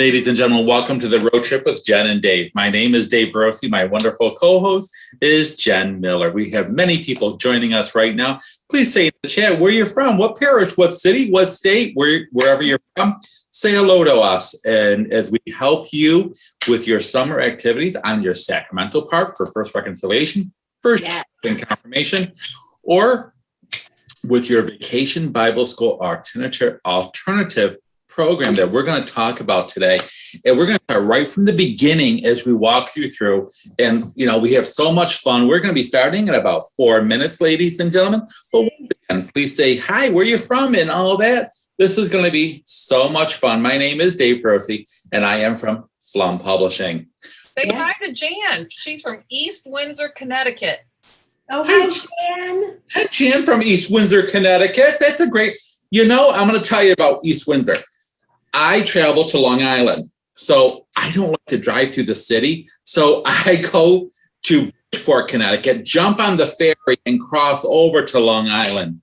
Ladies and gentlemen, welcome to the road trip with Jen and Dave. My name is Dave Barossi. My wonderful co-host is Jen Miller. We have many people joining us right now. Please say in the chat where you're from, what parish, what city, what state, wherever you're from. Say hello to us. And as we help you with your summer activities on your sacramental part for First Reconciliation, First and Confirmation, or with your Vacation Bible School alternative program that we're going to talk about today. And we're going to start right from the beginning as we walk you through. And, we have so much fun. We're going to be starting in about 4 minutes, ladies and gentlemen. But again, please say hi, where you're from and all that. This is going to be so much fun. My name is Dave Barossi, and I am from Flum Publishing. Say hi to Jan. She's from East Windsor, Connecticut. Oh, hi, Jan. Hi, Jan from East Windsor, Connecticut. That's a great, I'm going to tell you about East Windsor. I travel to Long Island, so I don't like to drive through the city. So I go to Bridgeport, Connecticut, jump on the ferry and cross over to Long Island.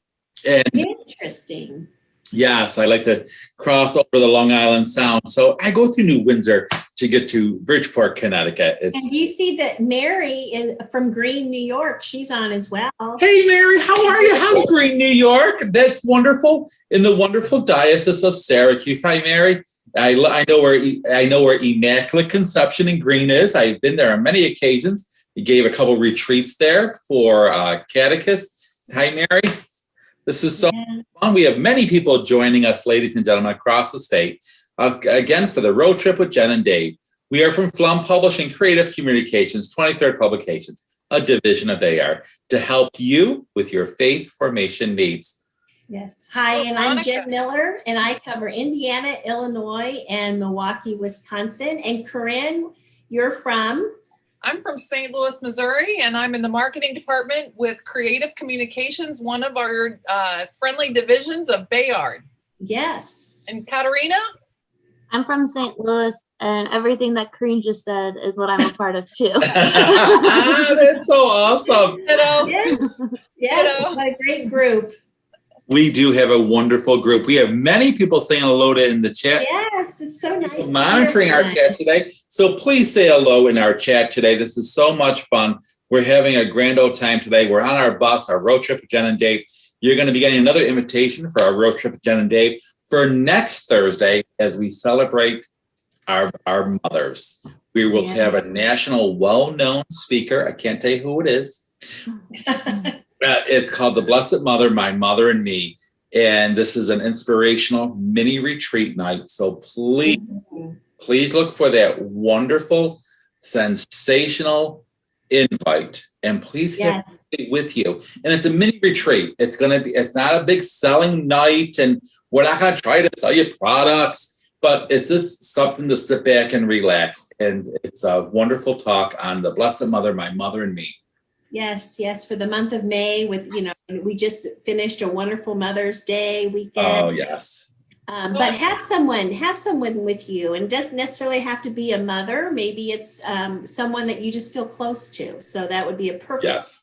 And interesting. Yes, I like to cross over the Long Island Sound. So I go through New Windsor to get to Bridgeport, Connecticut. And do you see that Mary is from Green, New York? She's on as well. Hey, Mary, how are you? How's Green, New York? That's wonderful. In the wonderful Diocese of Syracuse. Hi, Mary. I know where Immaculate Conception in Green is. I've been there on many occasions. You gave a couple retreats there for catechists. Hi, Mary. This is so fun. We have many people joining us, ladies and gentlemen, across the state. Again, for the road trip with Jen and Dave. We are from Flum Publishing Creative Communications, 23rd Publications, a division of AR, to help you with your faith formation needs. Yes. Hi, and I'm Jen Miller, and I cover Indiana, Illinois, and Milwaukee, Wisconsin. And Corinne, you're from? I'm from St. Louis, Missouri, and I'm in the marketing department with Creative Communications, one of our friendly divisions of Bayard. Yes. And Katerina? I'm from St. Louis, and everything that Corinne just said is what I'm a part of too. That's so awesome. Yes. What a great group. We do have a wonderful group. We have many people saying hello in the chat. Yes, it's so nice. Monitoring our chat today. So please say hello in our chat today. This is so much fun. We're having a grand old time today. We're on our bus, our road trip with Jen and Dave. You're going to be getting another invitation for our road trip with Jen and Dave for next Thursday as we celebrate our mothers. We will have a national well-known speaker. I can't tell you who it is. It's called The Blessed Mother, My Mother and Me. And this is an inspirational mini retreat night. So please look for that wonderful, sensational invite. And please have it with you. And it's a mini retreat. It's not a big selling night. And we're not going to try to sell you products, but it's just something to sit back and relax. And it's a wonderful talk on The Blessed Mother, My Mother and Me. Yes, for the month of May we just finished a wonderful Mother's Day weekend. Oh, yes. But have someone with you, and it doesn't necessarily have to be a mother. Maybe it's someone that you just feel close to. So that would be a perfect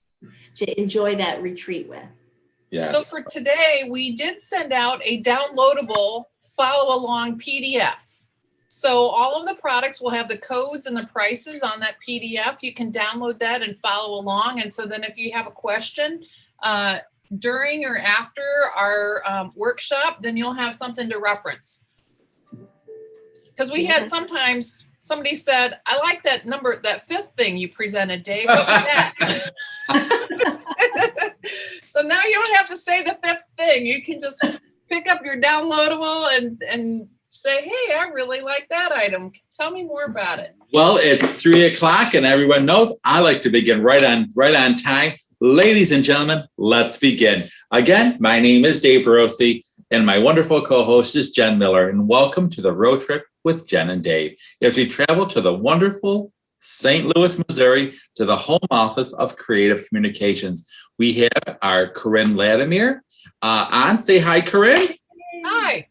to enjoy that retreat with. Yes. So for today, we did send out a downloadable follow along PDF. So all of the products will have the codes and the prices on that PDF. You can download that and follow along. And so then if you have a question during or after our workshop, then you'll have something to reference. Because we had sometimes somebody said, I like that fifth thing you presented, Dave. What was that? So now you don't have to say the fifth thing. You can just pick up your downloadable and say, hey, I really like that item. Tell me more about it. Well, it's 3:00 and everyone knows I like to begin right on time. Ladies and gentlemen, let's begin. Again, my name is Dave Barossi and my wonderful co-host is Jen Miller. And welcome to the road trip with Jen and Dave as we travel to the wonderful St. Louis, Missouri, to the home office of Creative Communications. We have our Corinne Latimer on. Say hi, Corinne. Hi.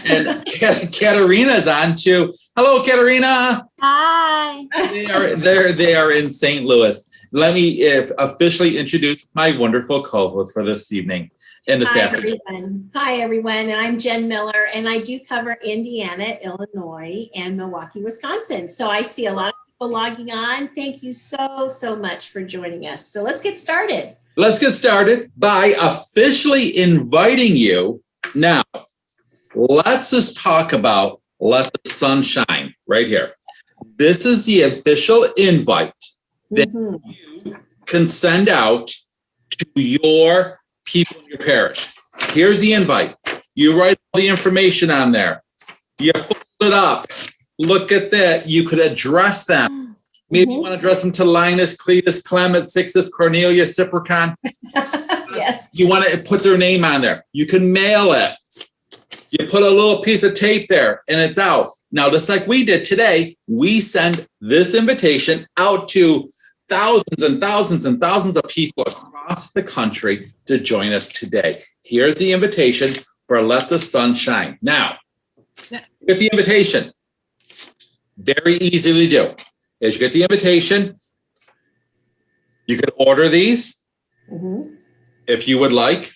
And Katerina's on too. Hello, Katerina. Hi. They are in St. Louis. let me officially introduce my wonderful co-host for this evening and this afternoon. Everyone. Hi, everyone. And I'm Jen Miller, and I do cover Indiana, Illinois, and Milwaukee, Wisconsin. So I see a lot of people logging on. Thank you so much for joining us. So let's get started. Let's get started by officially inviting you. Now, let's just talk about Let the Sun Shine right here. This is the official invite that you can send out to your people in your parish. Here's the invite. You write all the information on there. You fold it up. Look at that. You could address them. Maybe you want to address them to Linus, Cletus, Clement, Sixtus, Cornelius, Cypricon. Yes. You want to put their name on there. You can mail it. You put a little piece of tape there and it's out. Now, just like we did today, we send this invitation out to thousands and thousands and thousands of people across the country to join us today. Here's the invitation for Let the Sun Shine. Now, get the invitation. Very easy to do. As you get the invitation, you can order these if you would like.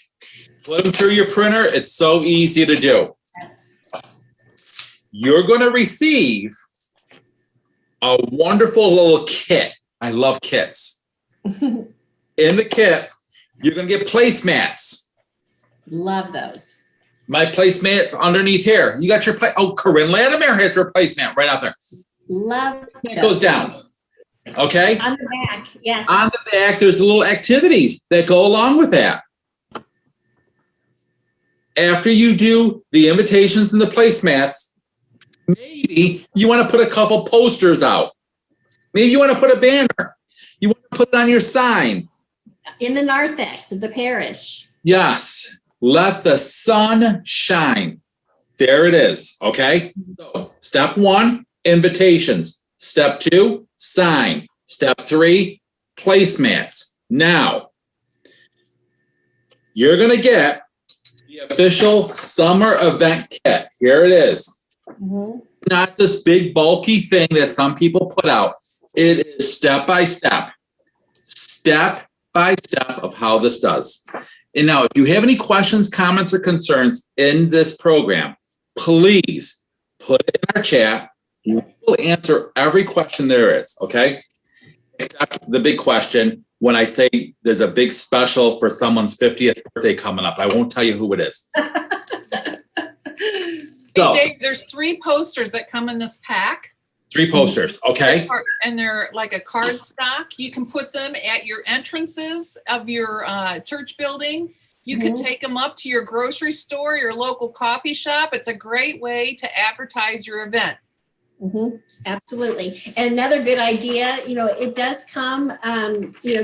Put them through your printer. It's so easy to do. Yes. You're going to receive a wonderful little kit. I love kits. In the kit, you're going to get placemats. Love those. My placemat's underneath here. You got your place. Oh, Corinne Latimer has her placemat right out there. Love It goes down. Okay? On the back, yes. On the back, there's little activities that go along with that. After you do the invitations and the placemats, maybe you want to put a couple posters out. Maybe you want to put a banner. You want to put it on your sign. In the narthex of the parish. Yes. Let the sun shine. There it is. Okay? So, step 1, invitations. Step 2, sign. Step 3, placemats. Now, you're going to get the official summer event kit. Here it is. Not this big bulky thing that some people put out. It is step by step of how this does. And now, if you have any questions, comments, or concerns in this program, please put it in our chat. We will answer every question there is, okay? Except the big question when I say there's a big special for someone's 50th birthday coming up. I won't tell you who it is. So, Dave, there's 3 posters that come in this pack. 3 posters, okay? And they're like a card stock. You can put them at your entrances of your church building. You could take them up to your grocery store, your local coffee shop. It's a great way to advertise your event. Absolutely. And another good idea, it does come,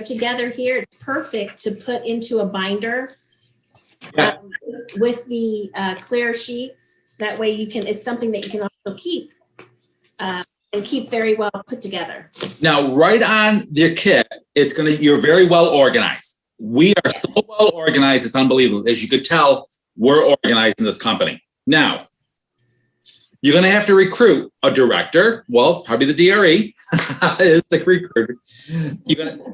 together here. It's perfect to put into a binder with the clear sheets. That way it's something that you can also keep and keep very well put together. Now, right on your kit, you're very well organized. We are so well organized, it's unbelievable. As you could tell, we're organized in this company. Now, you're going to have to recruit a director. Well, probably the DRE is the recruiter.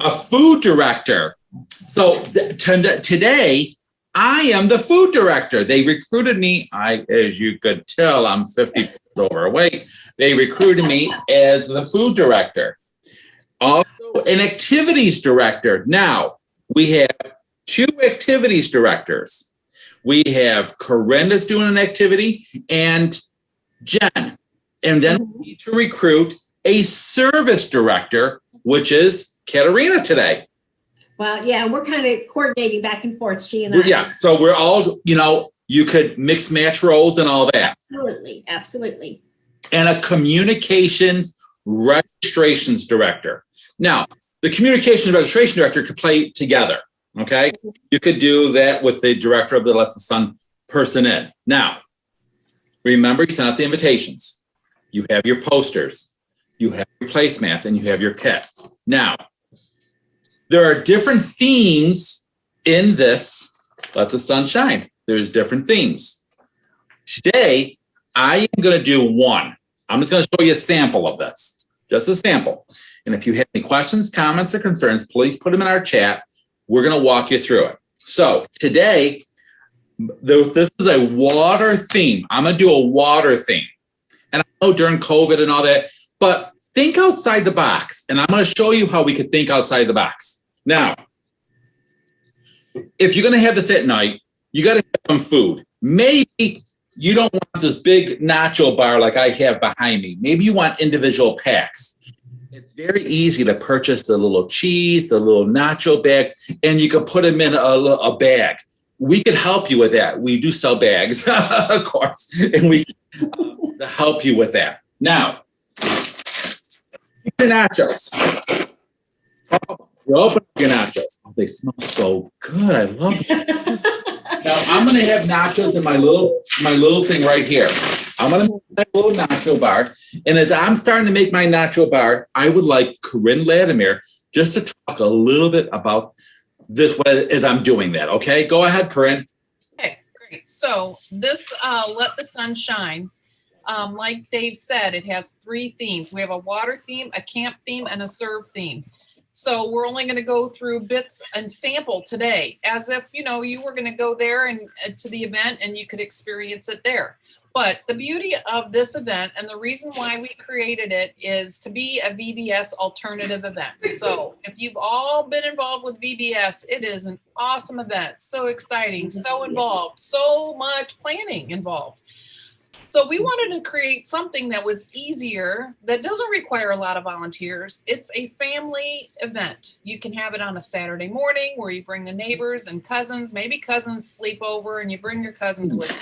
A food director. So today, I am the food director. They recruited me. As you could tell, I'm 50 pounds overweight. They recruited me as the food director. Also, an activities director. Now, we have 2 activities directors. We have Corinne that's doing an activity and Jen. And then we need to recruit a service director, which is Katerina today. Well, yeah, we're kind of coordinating back and forth, she and I. Yeah, so we're all, you could mix match roles and all that. Absolutely. And a communications registrations director. Now, the communications registration director could play together, okay? You could do that with the director of the Let the Sun person in. Now, remember, you send out the invitations. You have your posters. You have your placemats, and you have your kit. Now, there are different themes in this Let the Sun Shine. There's different themes. Today, I am going to do one. I'm just going to show you a sample of this, just a sample. And if you have any questions, comments, or concerns, please put them in our chat. We're going to walk you through it. So today, this is a water theme. I'm going to do a water theme. And I know during COVID and all that, but think outside the box. And I'm going to show you how we could think outside the box. Now, if you're going to have this at night, you got to have some food. Maybe you don't want this big nacho bar like I have behind me. Maybe you want individual packs. It's very easy to purchase the little cheese, the little nacho bags, and you can put them in a bag. We could help you with that. We do sell bags, of course, and we to help you with that. Now, your nachos. You open your nachos. Oh, they smell so good. I love them. Now I'm going to have nachos in my little thing right here. I'm going to make my little nacho bar. And as I'm starting to make my nacho bar, I would like Corinne Latimer just to talk a little bit about this as I'm doing that. Okay, go ahead, Corinne. Okay, great. So this Let the Sun Shine, like Dave said, it has 3 themes. We have a water theme, a camp theme, and a serve theme. So we're only going to go through bits and sample today, as if, you were going to go there and to the event and you could experience it there. But the beauty of this event and the reason why we created it is to be a VBS alternative event. So if you've all been involved with VBS, it is an awesome event. So exciting, so involved, so much planning involved. So we wanted to create something that was easier, that doesn't require a lot of volunteers. It's a family event. You can have it on a Saturday morning where you bring the neighbors and cousins, maybe cousins sleep over and you bring your cousins with you.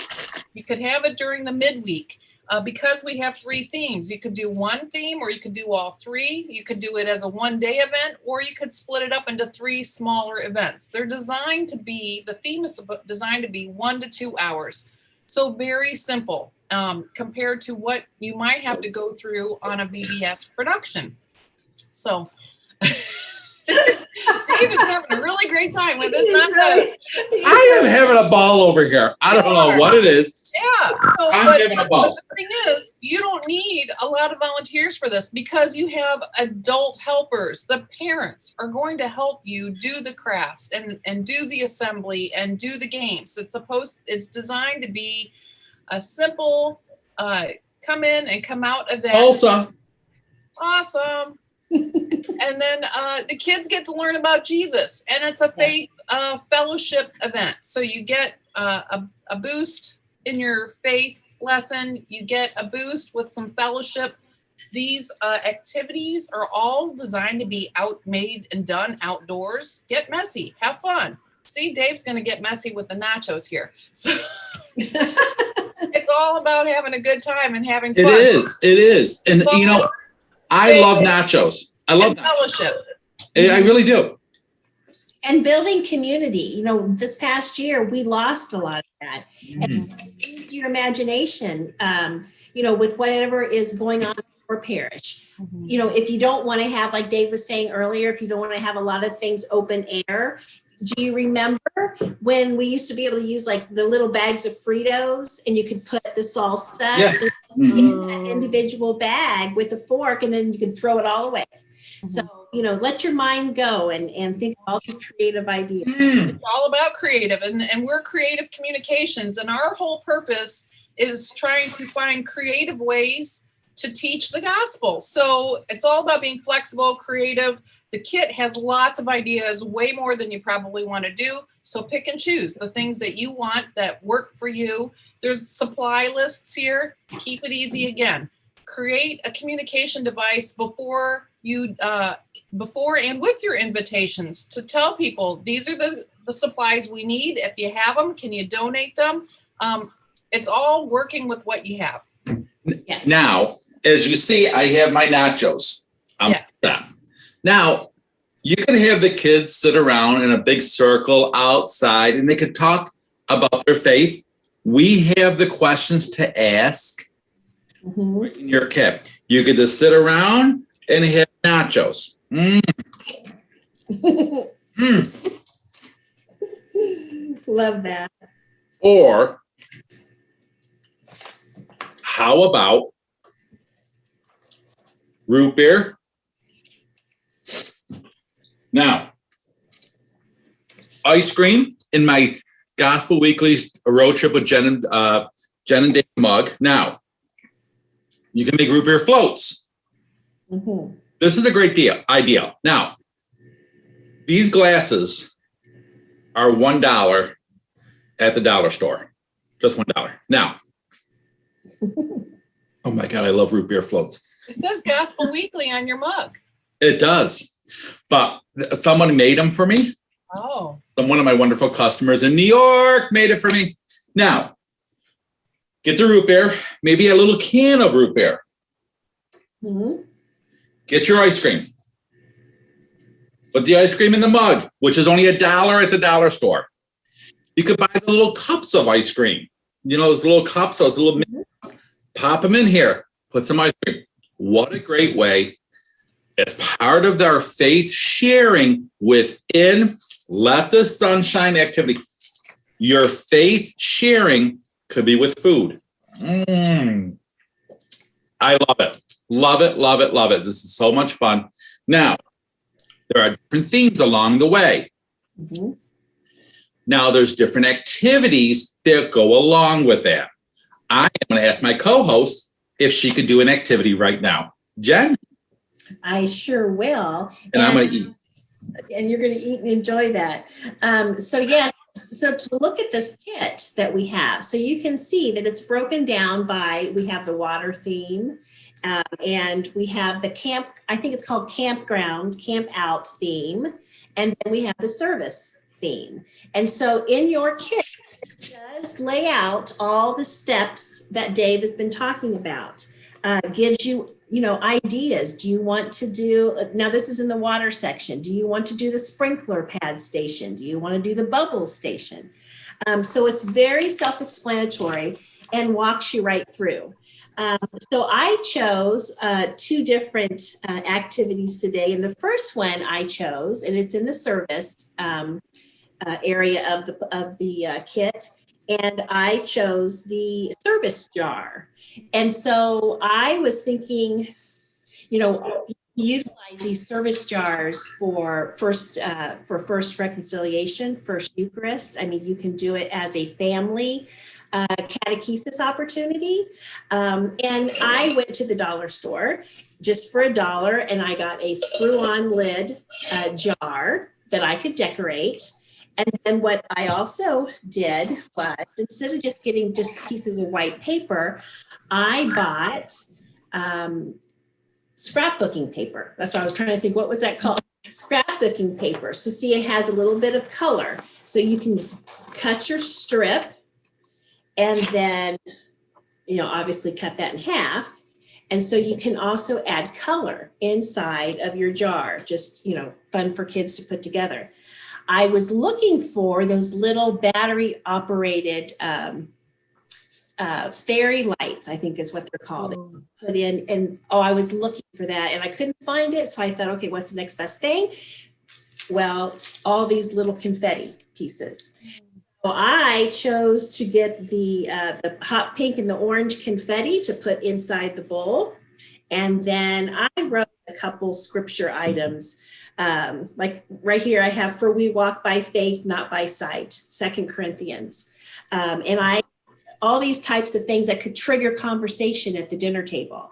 You could have it during the midweek. Because we have 3 themes, you could do one theme or you could do all 3. You could do it as a one-day event, or you could split it up into 3 smaller events. They're designed to be, the theme is designed to be 1 to 2 hours. So very simple compared to what you might have to go through on a VBS production. So Dave is having a really great time with this. I am having a ball over here. I don't know what it is. Yeah. So, I'm having a ball. But the thing is, you don't need a lot of volunteers for this because you have adult helpers. The parents are going to help you do the crafts and do the assembly and do the games. It's designed to be a simple come in and come out event. Awesome. And then the kids get to learn about Jesus, and it's a faith fellowship event. So you get a boost in your faith lesson. You get a boost with some fellowship. These activities are all designed to be made and done outdoors. Get messy, have fun. See, Dave's going to get messy with the nachos here. So it's all about having a good time and having fun. It is. And I love nachos. I love fellowship. I really do. And building community. This past year, we lost a lot of that. And use your imagination, with whatever is going on in your parish. If you don't want to have, like Dave was saying earlier, if you don't want to have a lot of things open air, do you remember when we used to be able to use like the little bags of Fritos and you could put the salsa in that individual bag with a fork and then you can throw it all away? So, let your mind go and think of all these creative ideas. It's all about creative and we're creative communications, and our whole purpose is trying to find creative ways to teach the gospel. So it's all about being flexible, creative. The kit has lots of ideas, way more than you probably want to do. So pick and choose the things that you want that work for you. There's supply lists here. Keep it easy again. Create a communication device before and with your invitations to tell people these are the supplies we need. If you have them, can you donate them? It's all working with what you have. Yes. Now, as you see, I have my nachos. Now, you can have the kids sit around in a big circle outside and they could talk about their faith. We have the questions to ask in your kit. You could just sit around and have nachos. Love that. Or how about root beer, Now, ice cream in my Gospel Weekly road trip with Jen and Dave mug. Now, you can make root beer floats. Mm-hmm. This is a great idea. Now, these glasses are $1 at the dollar store. Just $1. Now, oh my God, I love root beer floats. It says Gospel Weekly on your mug. It does. But someone made them for me. Oh. One of my wonderful customers in New York made it for me. Now, get the root beer, maybe a little can of root beer. Mm-hmm. Get your ice cream. Put the ice cream in the mug, which is only $1 at the dollar store. You could buy the little cups of ice cream. You know, those little cups, those little mini cups. Pop them in here. Put some ice cream. What a great way. As part of our faith sharing within Let the Sunshine activity. Your faith sharing could be with food. I love it. Love it, love it, love it. This is so much fun. Now, there are different themes along the way. Mm-hmm. Now, there's different activities that go along with that. I am going to ask my co-host if she could do an activity right now. Jen? I sure will. And I'm going to eat. And you're going to eat and enjoy that. So to look at this kit that we have, so you can see that it's broken down by, we have the water theme, and we have the camp, I think it's called campground, camp out theme, and then we have the service theme. And so in your kit, it does lay out all the steps that Dave has been talking about, gives you, ideas. Do you want to do, now this is in the water section, do you want to do the sprinkler pad station? Do you want to do the bubble station? So it's very self-explanatory and walks you right through. So I chose 2 different activities today. And the first one I chose, and it's in the service area of the kit, and I chose the service jar. And so I was thinking, utilize these service jars for first reconciliation, first Eucharist. I mean, you can do it as a family catechesis opportunity. And I went to the dollar store just for $1, and I got a screw-on lid jar that I could decorate. And then what I also did was, instead of just getting just pieces of white paper, I bought scrapbooking paper. That's what I was trying to think. What was that called? Scrapbooking paper. So see, it has a little bit of color. So you can cut your strip and then, obviously cut that in half. And so you can also add color inside of your jar. Just, fun for kids to put together. I was looking for those little battery operated fairy lights, I think is what they're called. Put in, and I was looking for that and I couldn't find it. So I thought, okay, what's the next best thing? Well, all these little confetti pieces. So I chose to get the hot pink and the orange confetti to put inside the bowl. And then I wrote a couple scripture items. Like right here, I have, for we walk by faith, not by sight, 2 Corinthians. And all these types of things that could trigger conversation at the dinner table.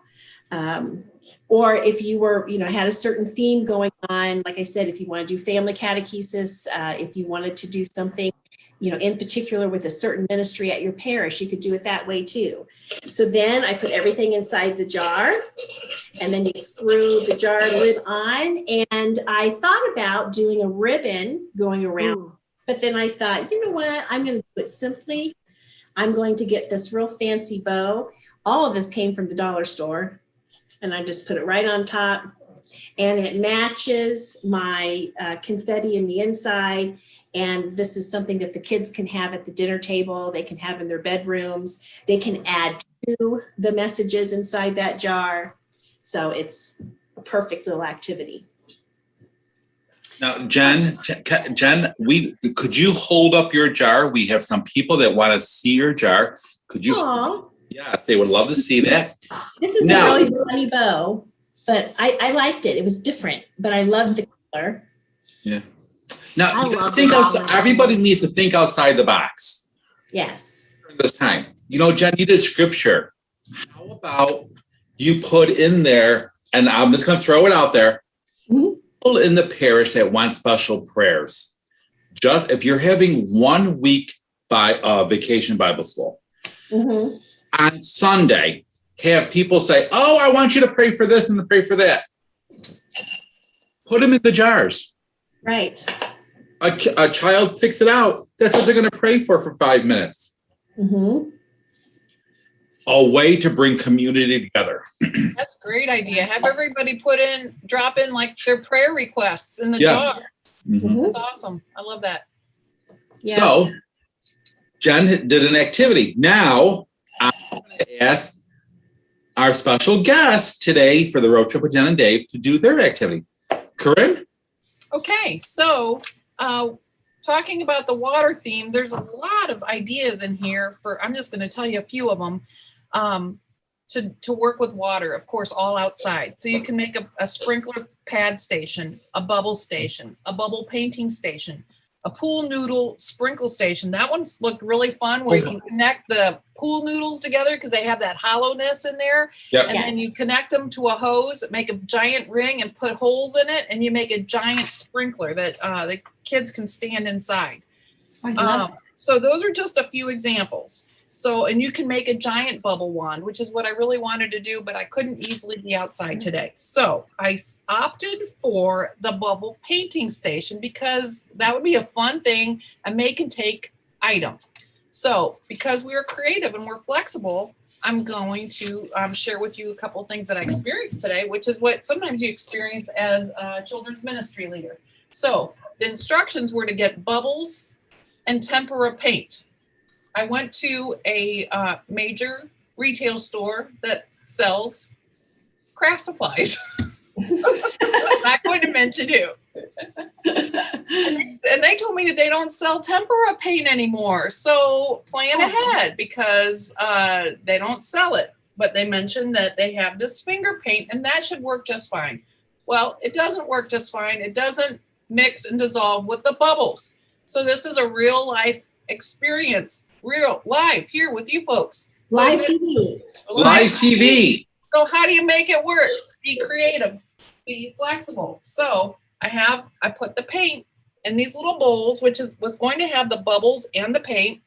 Or if you were, had a certain theme going on, like I said, if you want to do family catechesis, if you wanted to do something, in particular with a certain ministry at your parish, you could do it that way too. So then I put everything inside the jar, and then you screw the jar lid on. And I thought about doing a ribbon going around, but then I thought, you know what, I'm going to do it simply. I'm going to get this real fancy bow. All of this came from the dollar store, and I just put it right on top, and it matches my confetti in the inside. And this is something that the kids can have at the dinner table. They can have in their bedrooms. They can add to the messages inside that jar. So it's a perfect little activity. Now, Jen, could you hold up your jar? We have some people that want to see your jar. Could you? Aww. Yes, they would love to see that. This is a really funny bow, but I liked it. It was different, but I loved the color. Yeah. Now, I you gotta love think the outside, Domino's. everybody needs to think outside the box Yes. during this time. You know, Jen, you did scripture. How about you put in there, and I'm just going to throw it out there, people in the parish that want special prayers. Just if you're having 1 week vacation Bible school, on Sunday, have people say, oh, I want you to pray for this and to pray for that. Put them in the jars. Right. A child picks it out. That's what they're going to pray for 5 minutes. A way to bring community together. That's a great idea. Have everybody drop in like their prayer requests in the Yes. jar. That's awesome. I love that. Yeah. So, Jen did an activity. Now, I'm going to ask our special guest today for the road trip with Jen and Dave to do their activity. Corinne? Okay, so talking about the water theme, there's a lot of ideas in here I'm just going to tell you a few of them to work with water, of course, all outside. So you can make a sprinkler pad station, a bubble station, a bubble painting station, a pool noodle sprinkle station. That one's looked really fun where you can connect the pool noodles together because they have that hollowness in there. Yep. And then you connect them to a hose, make a giant ring and put holes in it. And you make a giant sprinkler that the kids can stand inside. I love So those are just a few examples. So, and you can make a giant bubble wand, which is what I really wanted to do, but I couldn't easily be outside today. So I opted for the bubble painting station because that would be a fun thing, a make and take item. So because we are creative and we're flexible, I'm going to share with you a couple of things that I experienced today, which is what sometimes you experience as a children's ministry leader. So the instructions were to get bubbles and tempera paint. I went to a major retail store that sells craft supplies. I'm not going to mention who. And they told me that they don't sell tempera paint anymore. So plan ahead because they don't sell it. But they mentioned that they have this finger paint and that should work just fine. Well, it doesn't work just fine. It doesn't mix and dissolve with the bubbles. So this is a real life experience. Real live here with you folks. live TV. Live TV. So how do you make it work? Be creative, be flexible. So I put the paint in these little bowls, which was going to have the bubbles and the paint.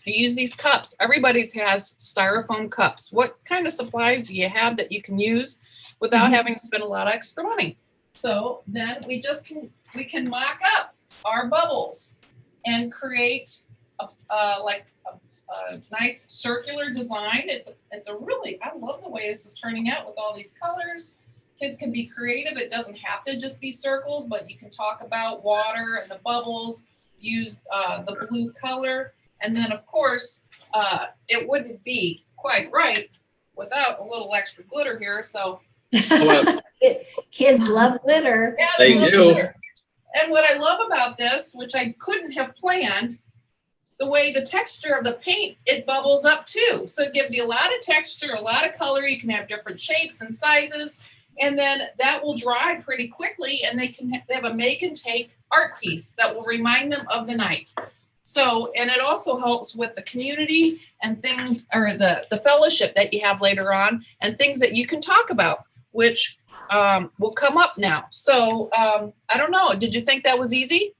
I use these cups. Everybody's has styrofoam cups. What kind of supplies do you have that you can use without having to spend a lot of extra money? So then we can mock up our bubbles and create a nice circular design. It's a really, I love the way this is turning out with all these colors. Kids can be creative. It doesn't have to just be circles, but you can talk about water and the bubbles, use the blue color. And then of course, it wouldn't be quite right without a little extra glitter here. So Kids love glitter. yeah, They love do. glitter. And what I love about this, which I couldn't have planned, the way the texture of the paint, it bubbles up too. So it gives you a lot of texture, a lot of color. You can have different shapes and sizes. And then that will dry pretty quickly. And they have a make and take art piece that will remind them of the night. So, and it also helps with the community and things, or the fellowship that you have later on and things that you can talk about, which will come up now. So I don't know. Did you think that was easy?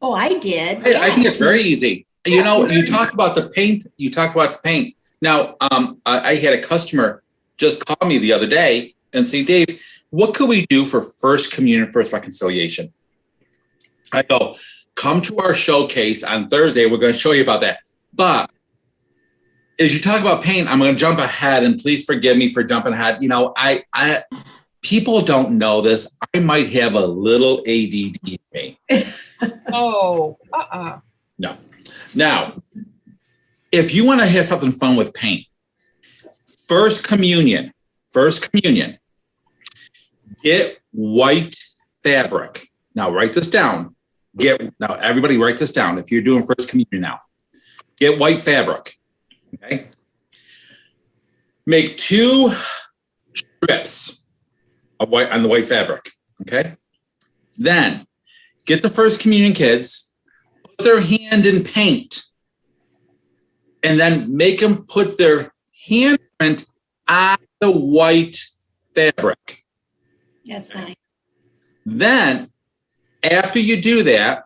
Oh, I did. I think it's very easy. You know, you talk about the paint. Now, I had a customer just call me the other day and say, Dave, what could we do for First Communion, First Reconciliation? I go, come to our showcase on Thursday. We're going to show you about that. But as you talk about paint, I'm going to jump ahead, and please forgive me for jumping ahead. You know, I people don't know this. I might have a little ADD in me. Oh, No. Now, if you want to have something fun with paint, First Communion, get white fabric. Now, write this down. Now, everybody write this down. If you're doing First Communion now, get white fabric. Okay. Make 2 strips of white on the white fabric. Okay. Then get the first communion kids, put their hand in paint, and then make them put their handprint on the white fabric. That's nice. Then, after you do that,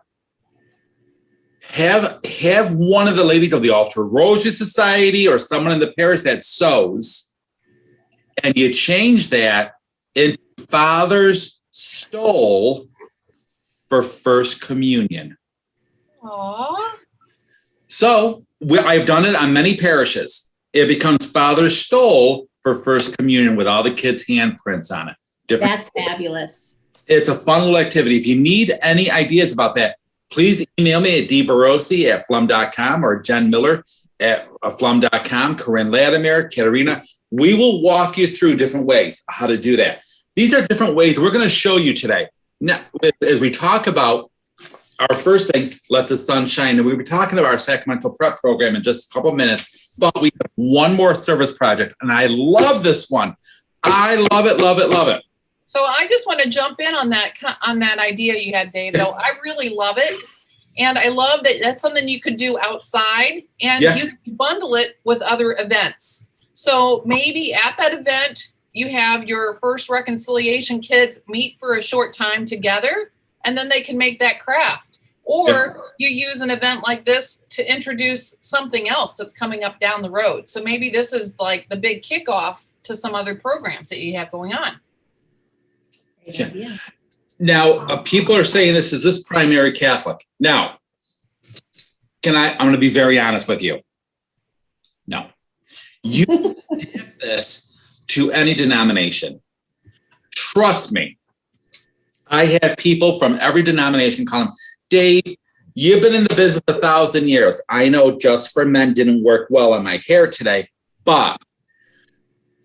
have one of the ladies of the Ultra Rosary Society or someone in the parish that sews, and you change that into Father's stole for First Communion. Aww. So I've done it on many parishes. It becomes Father's stole for First Communion with all the kids' handprints on it. That's fabulous. It's a fun little activity. If you need any ideas about that, please email me at dbarosi@flum.com or Jen Miller at flum.com, Corinne Latimer, Katerina. We will walk you through different ways how to do that. These are different ways we're going to show you today. Now, as we talk about our first thing, Let the Sun Shine, and we'll be talking about our Sacramental Prep program in just a couple of minutes, but we have one more service project, and I love this one. I love it, love it, love it. So I just want to jump in on that idea you had, Dave, though. I really love it. And I love that that's something you could do outside, and you can bundle it with other events. So maybe at that event, you have your first reconciliation kids meet for a short time together, and then they can make that craft. Or you use an event like this to introduce something else that's coming up down the road. So maybe this is like the big kickoff to some other programs that you have going on. Yeah. Now, people are saying is this primary Catholic? Now, I'm going to be very honest with you. No. You can adapt this to any denomination. Trust me. I have people from every denomination calling, Dave, you've been in the business 1,000 years. I know Just for Men didn't work well on my hair today, but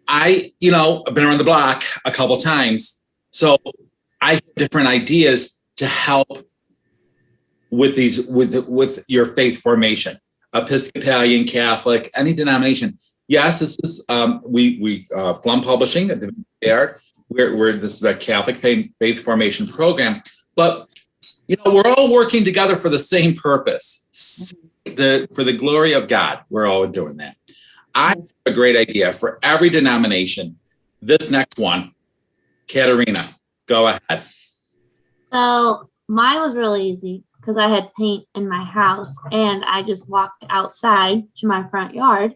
I've been around the block a couple times. So I have different ideas to help with these, with your faith formation. Episcopalian, Catholic, any denomination. Yes, this is Flum Publishing, this is a Catholic faith formation program, but we're all working together for the same purpose, for the glory of God. We're all doing that. I have a great idea for every denomination. This next one, Katerina, go ahead. So mine was really easy because I had paint in my house, and I just walked outside to my front yard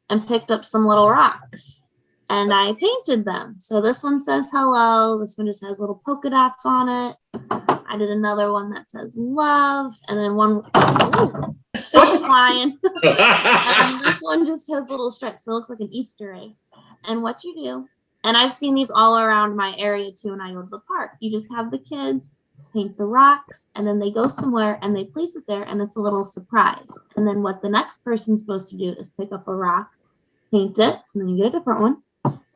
and picked up some little rocks, and I painted them. So this one says hello. This one just has little polka dots on it. I did another one that says love, and then one flying. And this one just has little stripes, so it looks like an Easter egg. And what you do, and I've seen these all around my area too when I go to the park. You just have the kids paint the rocks, and then they go somewhere and they place it there, and it's a little surprise. And then what the next person's supposed to do is pick up a rock, paint it, so then you get a different one,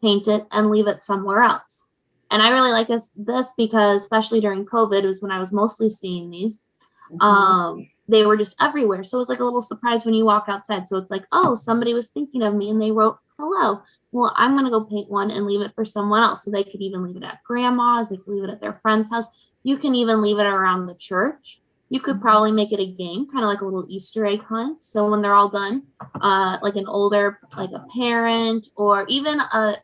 paint it, and leave it somewhere else. And I really like this because, especially during COVID, was when I was mostly seeing these. They were just everywhere. So it was like a little surprise when you walk outside. So it's like, oh, somebody was thinking of me and they wrote hello. Well, I'm going to go paint one and leave it for someone else. So they could even leave it at grandma's. They could leave it at their friend's house. You can even leave it around the church. You could probably make it a game, kind of like a little Easter egg hunt. So when they're all done, like an older, like a parent, or even a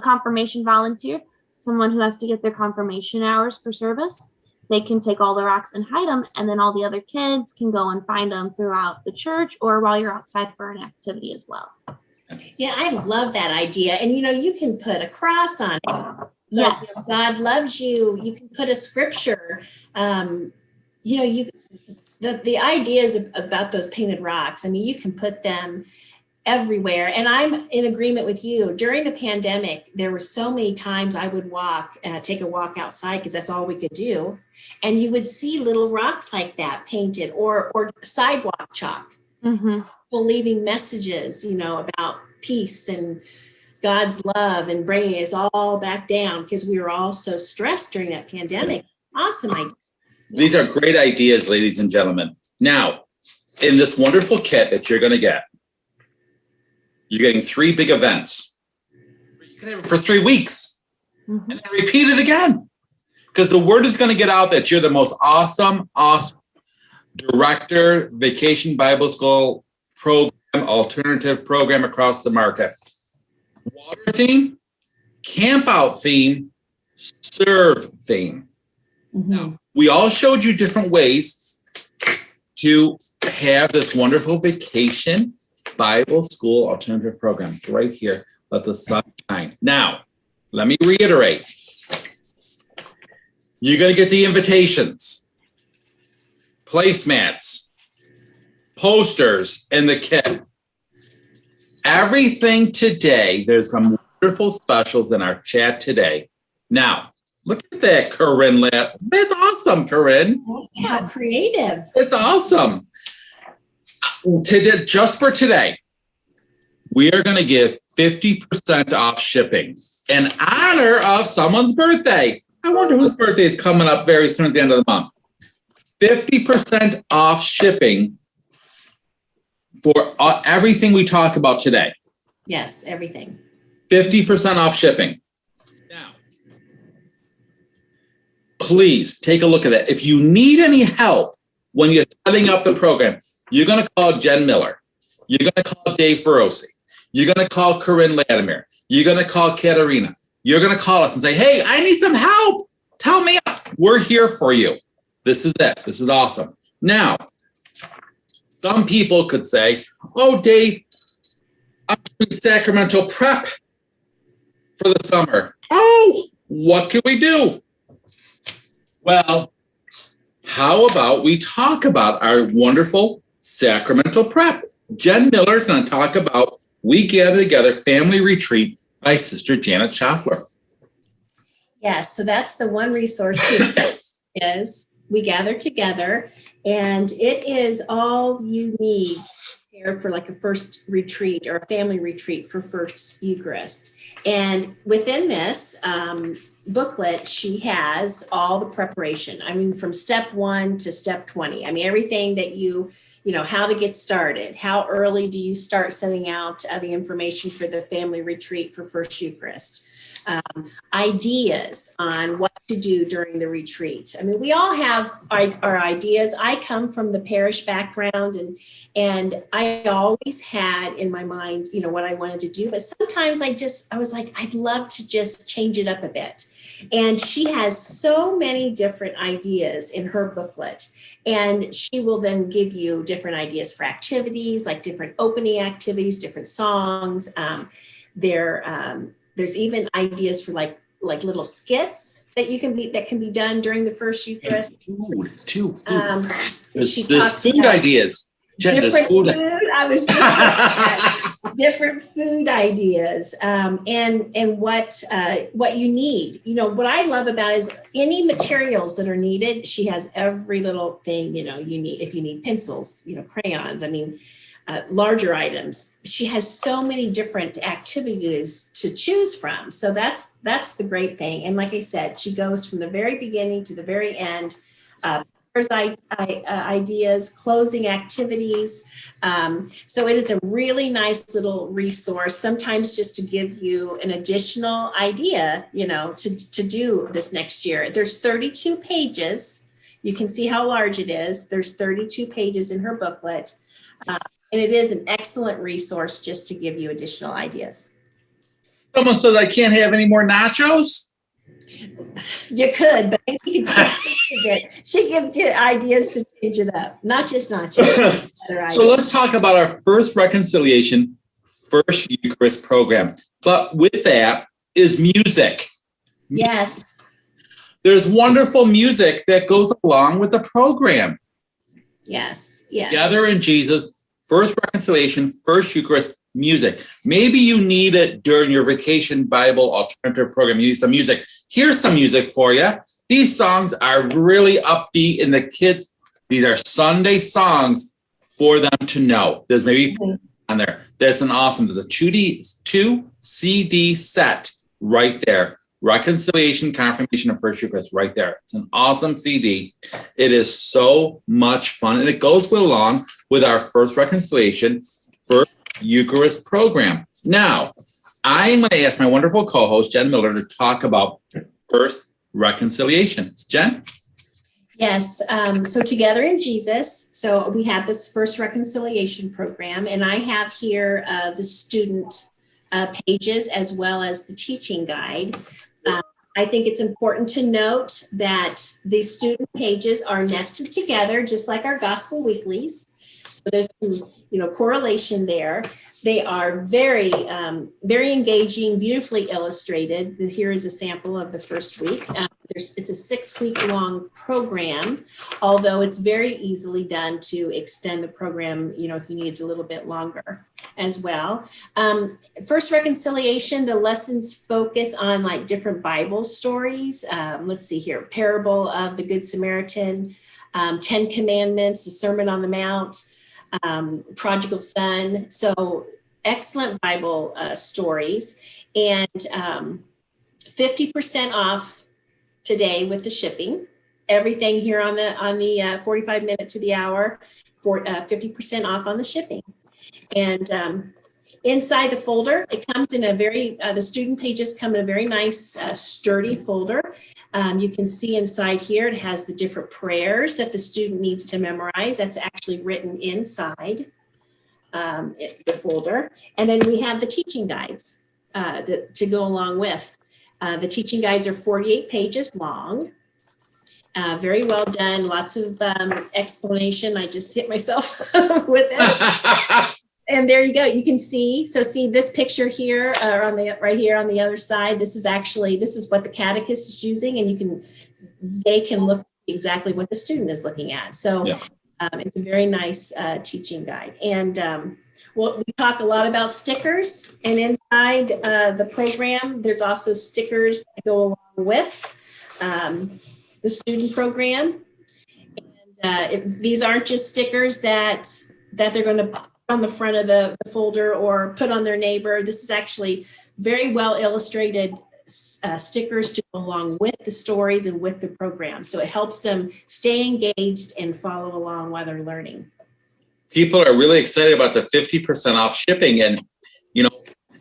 confirmation volunteer, someone who has to get their confirmation hours for service, they can take all the rocks and hide them, and then all the other kids can go and find them throughout the church or while you're outside for an activity as well. Yeah, I love that idea. And you can put a cross on it. Yes. God loves you. You can put a scripture. The ideas about those painted rocks, you can put them everywhere. And I'm in agreement with you. During the pandemic, there were so many times I would take a walk outside because that's all we could do. And you would see little rocks like that painted or sidewalk chalk, leaving messages, about peace and God's love and bringing us all back down because we were all so stressed during that pandemic. Awesome idea. These are great ideas, ladies and gentlemen. Now, in this wonderful kit that you're going to get, you're getting 3 big events. You can have it for 3 weeks and then repeat it again. because the word is going to get out that you're the most awesome director, vacation Bible school program, alternative program across the market. Water theme, camp out theme, serve theme. Now, we all showed you different ways to have this wonderful vacation Bible school alternative program right here. Let the sun shine. Now, let me reiterate. You're going to get the invitations, placemats, posters, and the kit. Everything today, there's some wonderful specials in our chat today. Now, look at that, Corinne. That's awesome, Corinne. How creative. It's awesome. Today, just for today, we are going to give 50% off shipping in honor of someone's birthday. I wonder whose birthday is coming up very soon at the end of the month. 50% off shipping for everything we talk about today. Yes, everything. 50% off shipping. Now, please take a look at that. If you need any help when you're setting up the program, you're going to call Jen Miller. You're going to call Dave Barossi. You're going to call Corinne Latimer. You're going to call Katerina. You're going to call us and say, hey, I need some help. Tell me. We're here for you. This is it. This is awesome. Now, some people could say, oh, Dave, I'm doing Sacramental Prep for the summer. Oh, what can we do? Well, how about we talk about our wonderful Sacramental Prep? Jen Miller is going to talk about We Gather Together Family Retreat by Sister Janet Schaffler. Yes, so that's the one resource is We Gather Together, and it is all you need here for like a first retreat or a family retreat for first Eucharist. And within this booklet, she has all the preparation. I mean, from step 1 to step 20. I mean, everything that you know, how to get started. How early do you start sending out the information for the family retreat for first Eucharist? Ideas on what to do during the retreat. I mean, we all have our ideas. I come from the parish background, and I always had in my mind, you know, what I wanted to do. But sometimes I was like, I'd love to just change it up a bit. And she has so many different ideas in her booklet. And she will then give you different ideas for activities, like different opening activities, different songs. There's even ideas for like little skits that can be done during the first Eucharist. Food, too. There's food ideas. Jen, different food. I was just different food ideas, and what you need. You know, what I love about is any materials that are needed. She has every little thing, you know, you need. If you need pencils, you know, crayons. I mean, larger items. She has so many different activities to choose from. So that's the great thing. And like I said, she goes from the very beginning to the very end. There's ideas, closing activities. So it is a really nice little resource, sometimes just to give you an additional idea, you know, to do this next year. There's 32 pages. You can see how large it is. There's 32 pages in her booklet. And it is an excellent resource just to give you additional ideas. Someone says I can't have any more nachos? You could, but she gives you ideas to change it up, not just nachos. So let's talk about our first reconciliation, first Eucharist program. But with that is music. Yes. There's wonderful music that goes along with the program. Yes, yes. Together in Jesus, first reconciliation, first Eucharist, music. Maybe you need it during your vacation Bible alternative program. You need some music. Here's some music for you. These songs are really upbeat, and the kids, these are Sunday songs for them to know. There's maybe on there. That's an awesome. There's a 2 CD set right there. Reconciliation, Confirmation, and First Eucharist right there. It's an awesome CD. It is so much fun, and it goes along with our first reconciliation, first Eucharist program. Now, I am going to ask my wonderful co-host, Jen Miller, to talk about first reconciliation. Jen? Yes, so Together in Jesus. So we have this first reconciliation program, and I have here the student pages as well as the teaching guide. I think it's important to note that these student pages are nested together, just like our Gospel Weeklies. So there's some, correlation there. They are very, very engaging, beautifully illustrated. Here is a sample of the first week. It's a 6-week long program, although it's very easily done to extend the program, if you need it a little bit longer as well. First reconciliation, the lessons focus on like different Bible stories. Let's see here, parable of the Good Samaritan, 10 Commandments, the Sermon on the Mount, prodigal son. So excellent Bible stories, and 50% off today with the shipping. Everything here on the 45 minute to the hour for 50% off on the shipping. And inside the folder, it comes in a very, the student pages come in a very nice sturdy folder. You can see inside here, it has the different prayers that the student needs to memorize. That's actually written inside the folder. And then we have the teaching guides to go along with. The teaching guides are 48 pages long. Very well done. Lots of explanation. I just hit myself with it. And there you go. You can see. So see this picture here right here on the other side. This is what the catechist is using, and they can look exactly what the student is looking at. So yeah. It's a very nice teaching guide. And we talk a lot about stickers, and inside the program, there's also stickers that go along with the student program. And these aren't just stickers that they're going to put on the front of the folder or put on their neighbor. This is actually very well illustrated stickers to go along with the stories and with the program. So it helps them stay engaged and follow along while they're learning. People are really excited about the 50% off shipping. And,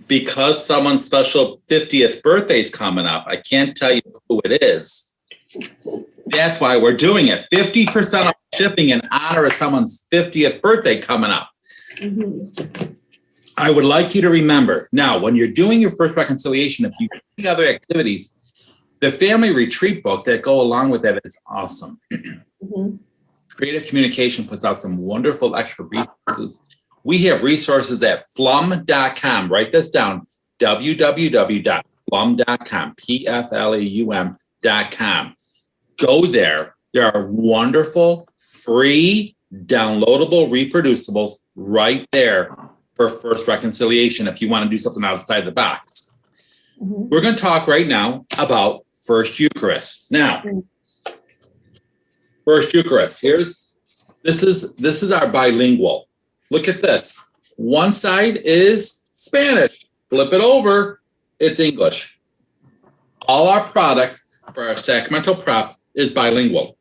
because someone's special 50th birthday is coming up, I can't tell you who it is. That's why we're doing it. 50% off shipping in honor of someone's 50th birthday coming up. Mm-hmm. I would like you to remember, now, when you're doing your first reconciliation, if you do other activities, the family retreat book that go along with that is awesome. Mm-hmm. Creative Communication puts out some wonderful extra resources. We have resources at flum.com. Write this down, www.flum.com, PFLEUM.com. Go there. There are wonderful, free, downloadable reproducibles right there for first reconciliation if you want to do something outside the box. Mm-hmm. We're going to talk right now about First Eucharist. Now, First Eucharist. This is our bilingual. Look at this. One side is Spanish. Flip it over. It's English. All our products for our Sacramental Prep is bilingual.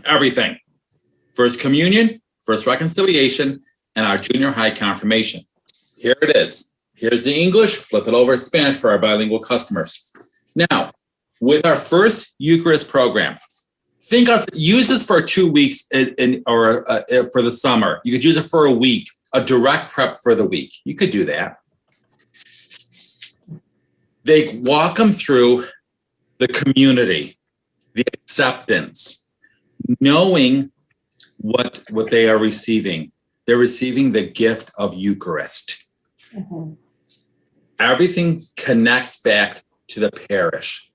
Everything. First Communion, First Reconciliation, and our Junior High Confirmation. Here it is. Here's the English. Flip it over to Spanish for our bilingual customers. Now, with our First Eucharist program, use this for 2 weeks or for the summer. You could use it for a week, a direct prep for the week. You could do that. They walk them through the community, the acceptance, knowing what they are receiving. They're receiving the gift of Eucharist. Mm-hmm. Everything connects back to the parish.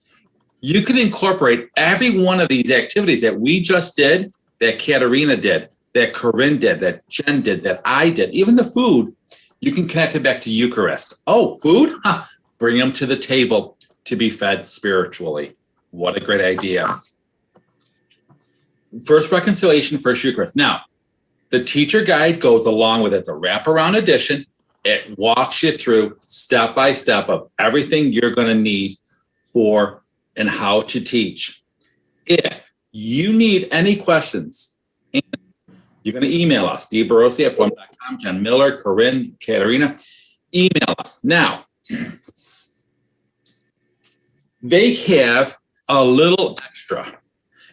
You can incorporate every one of these activities that we just did, that Katerina did, that Corinne did, that Jen did, that I did, even the food, you can connect it back to Eucharist. Oh, food? Huh. Bring them to the table to be fed spiritually. What a great idea. First reconciliation, first Eucharist. Now, the teacher guide goes along with it. It's a wraparound edition. It walks you through step by step of everything you're going to need for and how to teach. If you need any questions, you're going to email us, dbarosi@flum.com, Jen Miller, Corinne, Katerina. Email us. Now, they have a little extra.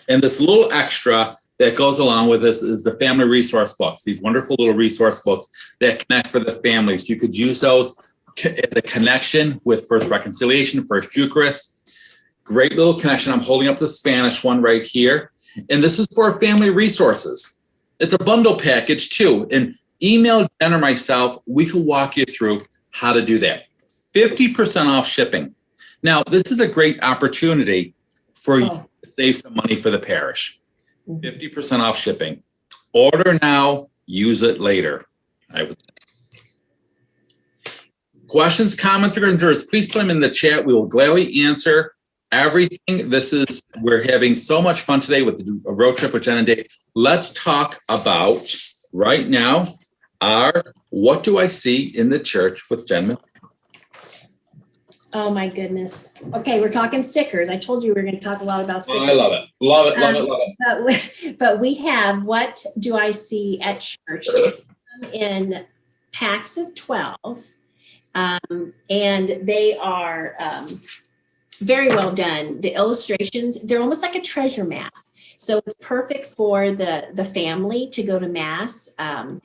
And this little extra that goes along with this is the family resource books, these wonderful little resource books that connect for the families. You could use those as a connection with First Reconciliation, First Eucharist. Great little connection. I'm holding up the Spanish one right here. And this is for family resources. It's a bundle package too. And email Jen or myself, we can walk you through how to do that. 50% off shipping. Now, this is a great opportunity for you to save some money for the parish. 50% off shipping. Order now, use it later, I would say. Questions, comments, or concerns, please put them in the chat. We will gladly answer everything. We're having so much fun today with the road trip with Jen and Dave. Let's talk about right now our What Do I See in the Church with Jen. Oh my goodness. Okay, we're talking stickers. I told you we were going to talk a lot about stickers. Oh, I love it. Love it, love it, love it. But we have What Do I See at Church in packs of 12. And they are very well done. The illustrations, they're almost like a treasure map. So it's perfect for the family to go to Mass and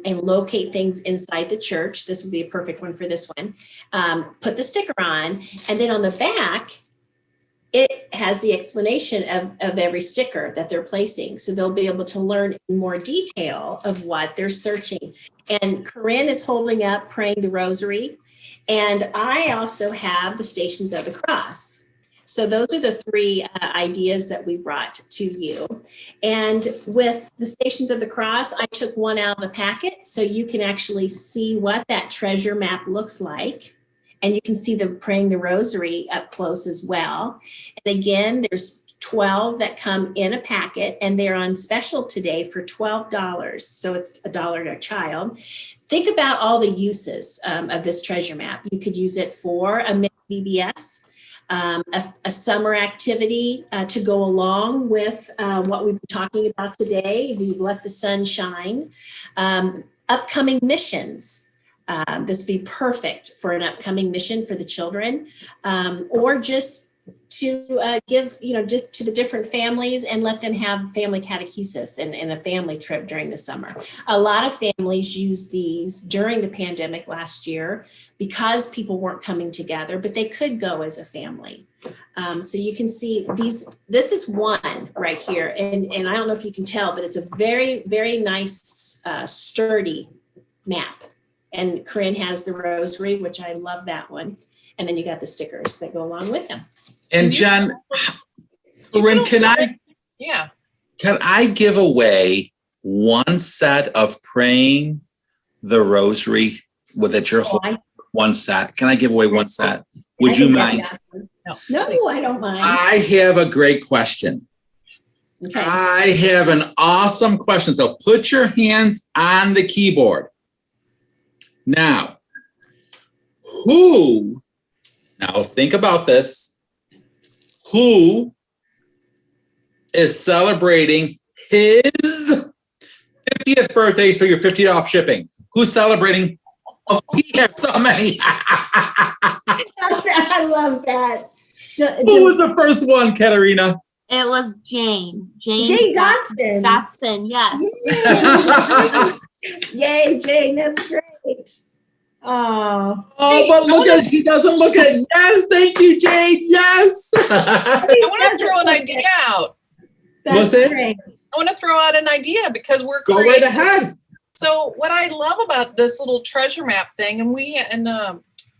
locate things inside the church. This would be a perfect one for this one. Put the sticker on, and then on the back, it has the explanation of every sticker that they're placing. So they'll be able to learn in more detail of what they're searching. And Corinne is holding up Praying the Rosary. And I also have the Stations of the Cross. So those are the three ideas that we brought to you. And with the Stations of the Cross, I took one out of the packet so you can actually see what that treasure map looks like. And you can see them Praying the Rosary up close as well. And again, there's 12 that come in a packet, and they're on special today for $12. So it's $1 a child. Think about all the uses of this treasure map. You could use it for a mini VBS, a summer activity to go along with what we've been talking about today. We've let the sun shine. Upcoming missions. This would be perfect for an upcoming mission for the children, or just to give, just to the different families and let them have family catechesis and a family trip during the summer. A lot of families use these during the pandemic last year because people weren't coming together, but they could go as a family. So you can see this is one right here. And I don't know if you can tell, but it's a very, very nice, sturdy map. And Corinne has the rosary, which I love that one. And then you got the stickers that go along with them. And Jen, Corinne, can I give away one set of Praying the Rosary at your home? One set. Can I give away one set? Would you mind? No, I don't mind. I have a great question. Okay. I have an awesome question. So put your hands on the keyboard. Now think about this. Who is celebrating his 50th birthday, so you're 50 off shipping? Who's celebrating? Oh, we have so many. I love that. Who was the first one, Katerina? It was Jane. Jane Dotson. Dotson, yes. Yay, Jane, that's great. Oh, but look at, she doesn't look at, yes, thank you, Jane, yes. I want to throw an idea out. What's it? I want to throw out an idea because we're Go right ahead. So what I love about this little treasure map thing, and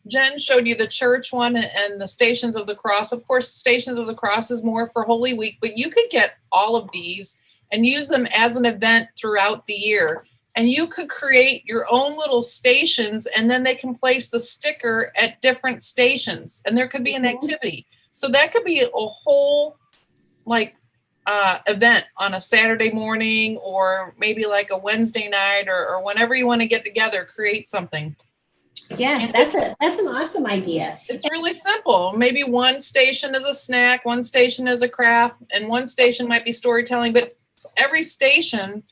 Jen showed you the church one and the Stations of the Cross. Of course, Stations of the Cross is more for Holy Week, but you could get all of these and use them as an event throughout the year. And you could create your own little stations, and then they can place the sticker at different stations, and there could be an activity. So that could be a whole event on a Saturday morning, or maybe like a Wednesday night, or whenever you want to get together, create something. Yes, that's an awesome idea. It's really simple. Maybe one station is a snack, one station is a craft, and one station might be storytelling, but every station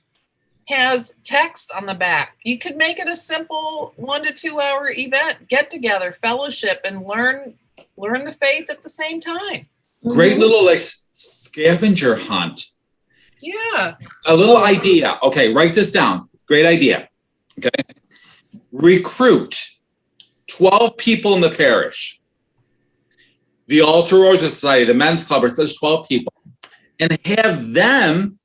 has text on the back. You could make it a simple 1 to 2 hour event, get together, fellowship, and learn the faith at the same time. Great little like scavenger hunt. Yeah. A little idea. Okay, write this down. Great idea. Okay. Recruit 12 people in the parish. The Altar Rosary Society, the Men's Club, it says 12 people. And have them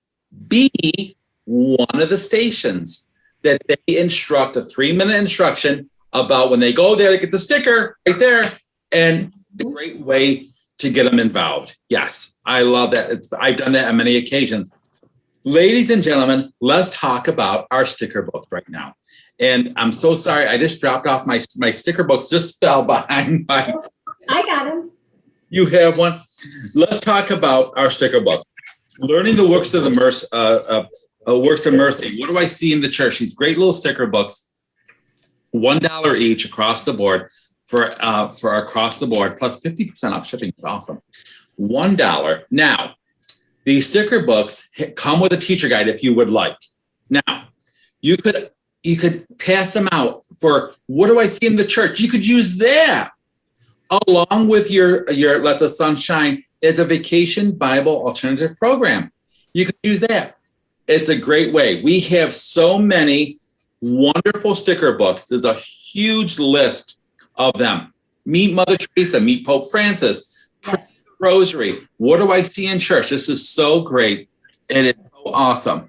be one of the stations that they instruct, a 3-minute instruction about when they go there, they get the sticker right there. And a great way to get them involved. Yes, I love that. I've done that on many occasions. Ladies and gentlemen, let's talk about our sticker books right now. And I'm so sorry, I just dropped off my sticker books, just fell behind my... I got them. You have one? Let's talk about our sticker books. Learning the works of the works of mercy. What do I see in the church? These great little sticker books, $1 each across the board for across the board, plus 50% off shipping. It's awesome. $1. Now, these sticker books come with a teacher guide if you would like. Now, you could pass them out for what do I see in the church? You could use that along with your Let the Sun Shine as a Vacation Bible Alternative program. You could use that. It's a great way. We have so many wonderful sticker books. There's a huge list of them. Meet Mother Teresa, meet Pope Francis, Yes. Rosary. What do I see in church? This is so great, and it's so awesome.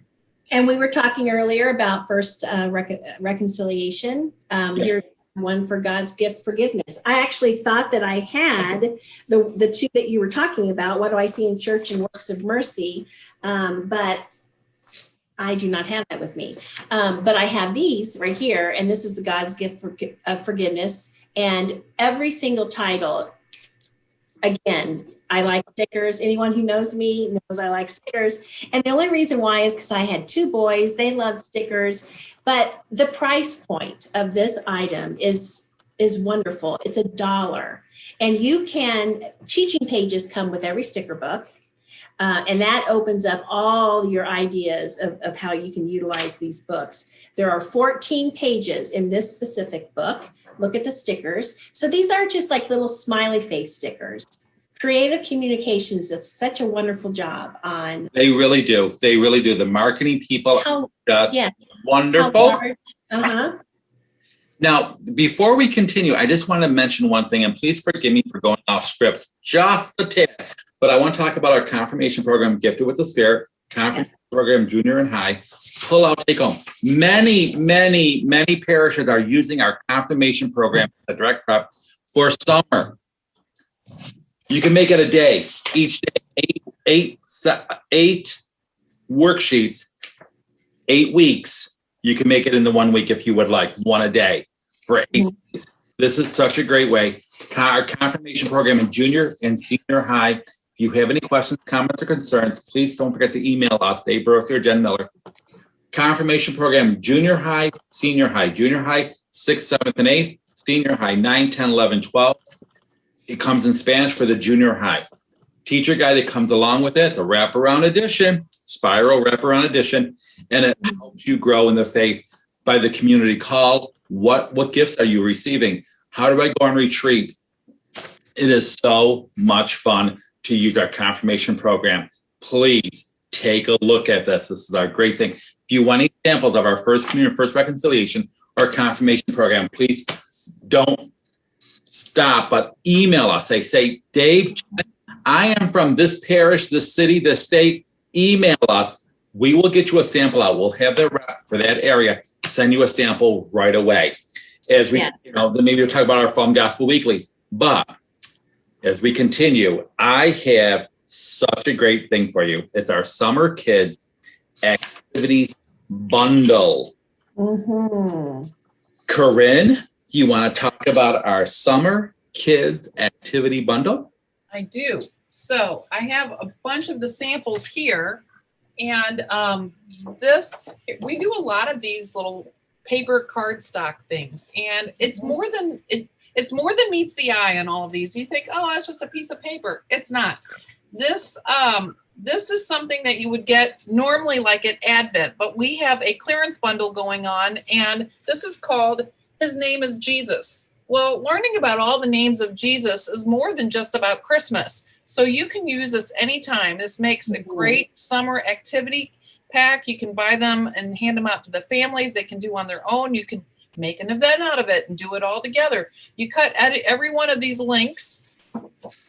And we were talking earlier about first reconciliation. Here's one for God's gift, forgiveness. I actually thought that I had the two that you were talking about. What do I see in church and works of mercy? But I do not have that with me. But I have these right here, and this is the God's gift of forgiveness. And every single title, again, I like stickers. Anyone who knows me knows I like stickers. And the only reason why is because I had 2 boys. They loved stickers. But the price point of this item is wonderful. It's $1. And teaching pages come with every sticker book. And that opens up all your ideas of how you can utilize these books. There are 14 pages in this specific book. Look at the stickers. So these are just like little smiley face stickers. Creative Communications does such a wonderful job on. They really do. They really do. The marketing people does wonderful. Now, before we continue, I just want to mention one thing, and please forgive me for going off script just a tad. But I want to talk about our confirmation program, Gifted with the Spirit, conference program, junior and high, pull out, take home. Many parishes are using our confirmation program, the direct prep, for summer. You can make it a day, each day, eight worksheets, 8 weeks. You can make it in the 1 week if you would like, one a day for 8 weeks. This is such a great way. Our confirmation program in junior and senior high. If you have any questions, comments, or concerns, please don't forget to email us, Dave Burrows or Jen Miller. Confirmation program, junior high, senior high. Junior high, 6th, 7th, and 8th. Senior high, 9, 10, 11, 12. It comes in Spanish for the junior high. Teacher guide, it comes along with it. It's a wraparound edition, spiral wraparound edition, and it helps you grow in the faith by the community call. What gifts are you receiving? How do I go on retreat? It is so much fun to use our confirmation program. Please take a look at this. This is our great thing. If you want examples of our First Communion, First Reconciliation, or confirmation program, please don't stop, but email us. Say, Dave, I am from this parish, this city, this state. Email us. We will get you a sample out. We'll have the rep for that area send you a sample right away. As we, then maybe we'll talk about our Fun Gospel Weeklies. But as we continue, I have such a great thing for you. It's our Summer Kids Activities Bundle. Corinne, you want to talk about our Summer Kids Activity Bundle? I do. So I have a bunch of the samples here. And we do a lot of these little paper cardstock things. And it's more than meets the eye on all of these. You think, oh, it's just a piece of paper. It's not. This is something that you would get normally like at Advent, but we have a clearance bundle going on, and this is called His Name is Jesus. Well, learning about all the names of Jesus is more than just about Christmas. So you can use this anytime. This makes a great summer activity pack. You can buy them and hand them out to the families. They can do on their own. You can make an event out of it and do it all together. You cut every one of these links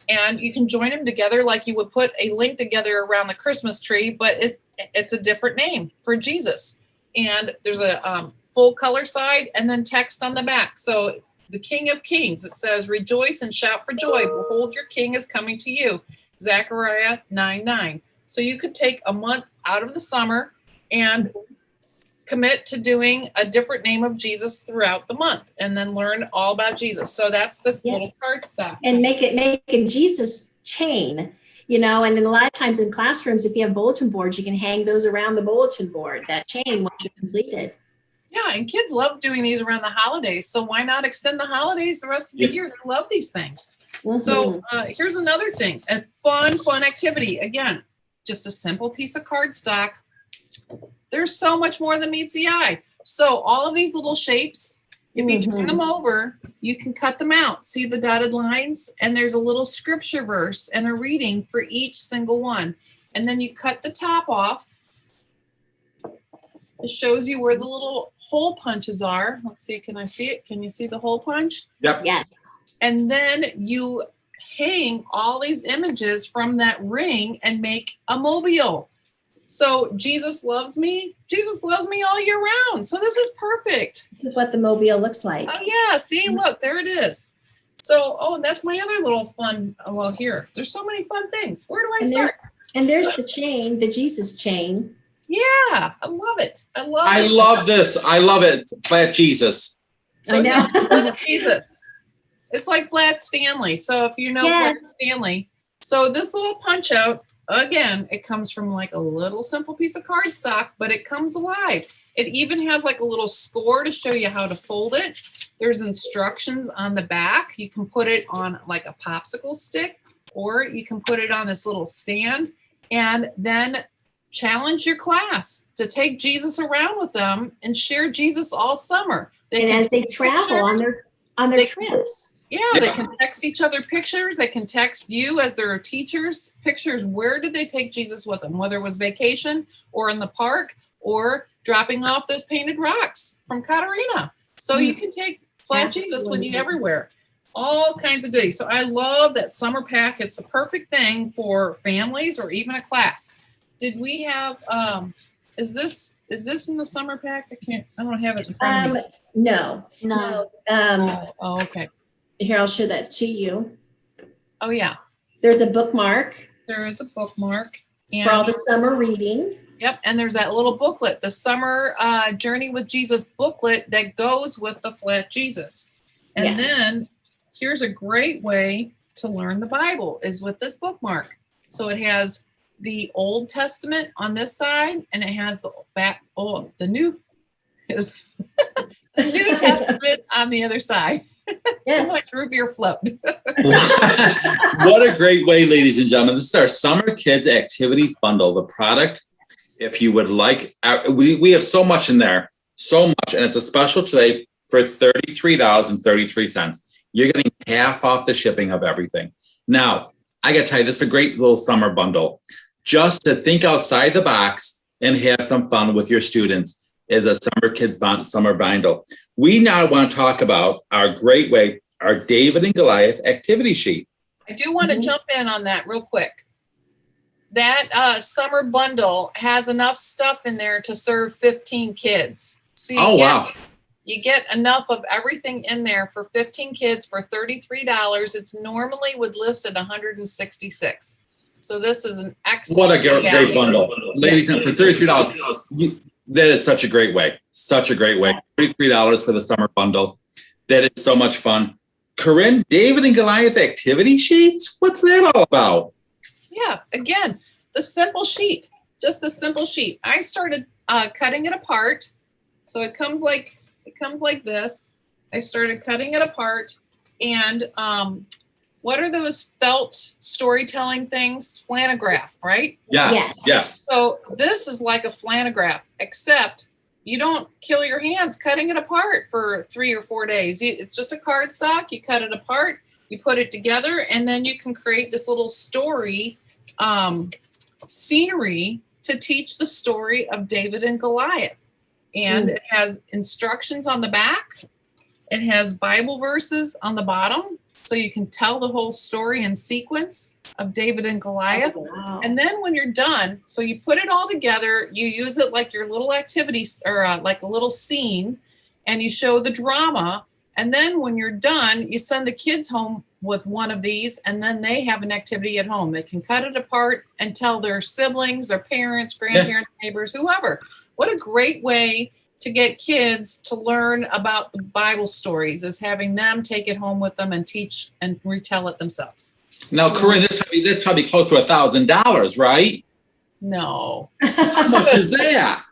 and you can join them together like you would put a link together around the Christmas tree, but it's a different name for Jesus. And there's a full color side and then text on the back. So the King of Kings, it says, rejoice and shout for joy. Behold, your King is coming to you. Zechariah 9:9. So you could take a month out of the summer and commit to doing a different name of Jesus throughout the month and then learn all about Jesus. So that's the little card stuff. And make a Jesus chain, and then a lot of times in classrooms, if you have bulletin boards, you can hang those around the bulletin board, that chain once you're completed. Yeah, and kids love doing these around the holidays. So why not extend the holidays the rest of the year? They love these things. Mm-hmm. So here's another thing, a fun activity. Again, just a simple piece of cardstock. There's so much more than meets the eye. So all of these little shapes, if you turn them over, you can cut them out. See the dotted lines? And there's a little scripture verse and a reading for each single one. And then you cut the top off. It shows you where the little hole punches are. Let's see, can I see it? Can you see the hole punch? Yep. Yes. And then you hang all these images from that ring and make a mobile. So Jesus loves me all year round. So this is perfect. This is what the mobile looks like. Oh yeah, see, look, there it is. So, that's my other little fun, here. There's so many fun things. Where do I start? And there's the chain, the Jesus chain. Yeah, I love it. I love this. I love it. Flat Jesus. So I know. Flat Jesus. It's like Flat Stanley. So if you know Flat Stanley, so this little punch out, again, it comes from like a little simple piece of cardstock, but it comes alive. It even has like a little score to show you how to fold it. There's instructions on the back. You can put it on like a popsicle stick, or you can put it on this little stand and then challenge your class to take Jesus around with them and share Jesus all summer. As they travel on their trips. They can text each other pictures. They can text you as their teachers pictures. Where did they take Jesus with them? Whether it was vacation or in the park or dropping off those painted rocks from Katarina. So you can take Flat Jesus with you everywhere. All kinds of goodies. So I love that summer pack. It's the perfect thing for families or even a class. Did we have, is this in the summer pack? I don't have it in front of me. No. Okay. Here, I'll show that to you. Oh yeah. There's a bookmark. There is a bookmark. And for all the summer reading. Yep. And there's that little booklet, the Summer Journey with Jesus booklet that goes with the Flat Jesus. And then here's a great way to learn the Bible is with this bookmark. So it has the Old Testament on this side, and it has the back. The New Testament on the other side. Too much root beer float. What a great way, ladies and gentlemen. This is our Summer Kids Activities Bundle. The product, if you would like, we have so much in there, so much, and it's a special today for $33.33. You're getting half off the shipping of everything. Now, I got to tell you, this is a great little summer bundle. Just to think outside the box and have some fun with your students is a Summer Kids Summer Bundle. We now want to talk about our great way, our David and Goliath activity sheet. I do want to jump in on that real quick. That summer bundle has enough stuff in there to serve 15 kids. So you get enough of everything in there for 15 kids for $33. It's normally would list at $166. So this is an excellent. What a great bundle. Ladies and for $33, that is such a great way. Such a great way. $33 for the summer bundle. That is so much fun. Corinne, David and Goliath activity sheets? What's that all about? Yeah, again, the simple sheet. Just the simple sheet. I started cutting it apart. So it comes like this. I started cutting it apart. And what are those felt storytelling things? Flannograph, right? Yes. So this is like a flannograph, except you don't kill your hands cutting it apart for 3 or 4 days. It's just a cardstock. You cut it apart. You put it together, and then you can create this little story scenery to teach the story of David and Goliath. And it has instructions on the back. It has Bible verses on the bottom, so you can tell the whole story in sequence of David and Goliath. Oh, wow. And then when you're done, so you put it all together, you use it like your little activities, or like a little scene, and you show the drama. And then when you're done, you send the kids home with one of these, and then they have an activity at home. They can cut it apart and tell their siblings, their parents, grandparents, neighbors, whoever. What a great way to get kids to learn about the Bible stories, is having them take it home with them and teach and retell it themselves. Now, Corinne, this probably close to $1,000, right? No. How much is that?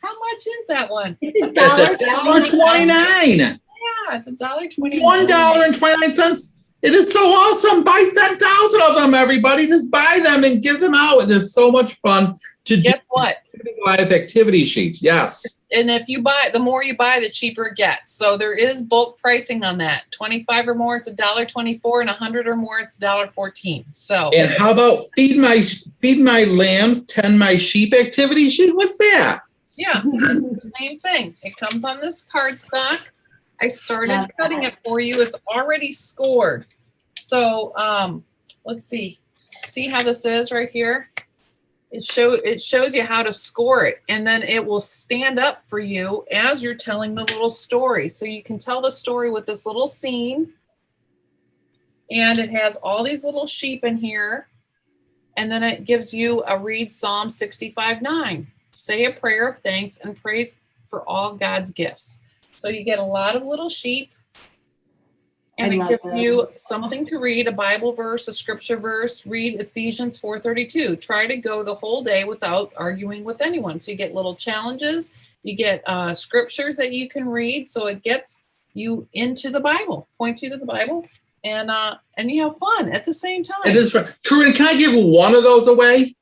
How much is that one? It's $1.29. Yeah, it's $1.29. $1.29. It is so awesome. Buy 10,000 of them, everybody. Just buy them and give them out. It's so much fun to do. Guess what? Live activity sheets. Yes. And if you buy, the more you buy, the cheaper it gets. So there is bulk pricing on that. 25 or more, it's $1.24, and 100 or more, it's $1.14. So. And how about feed my lambs, tend my sheep activity sheet? What's that? Yeah, it's the same thing. It comes on this cardstock. I started cutting it for you. It's already scored. So let's see. See how this is right here? It shows you how to score it, and then it will stand up for you as you're telling the little story. So you can tell the story with this little scene, and it has all these little sheep in here, and then it gives you a read Psalm 65:9. Say a prayer of thanks and praise for all God's gifts. So you get a lot of little sheep, and it gives you something to read, a Bible verse, a scripture verse. Read Ephesians 4:32. Try to go the whole day without arguing with anyone. So you get little challenges. You get scriptures that you can read. So it gets you into the Bible, points you to the Bible, and you have fun at the same time. It is fun. Corinne, can I give one of those away?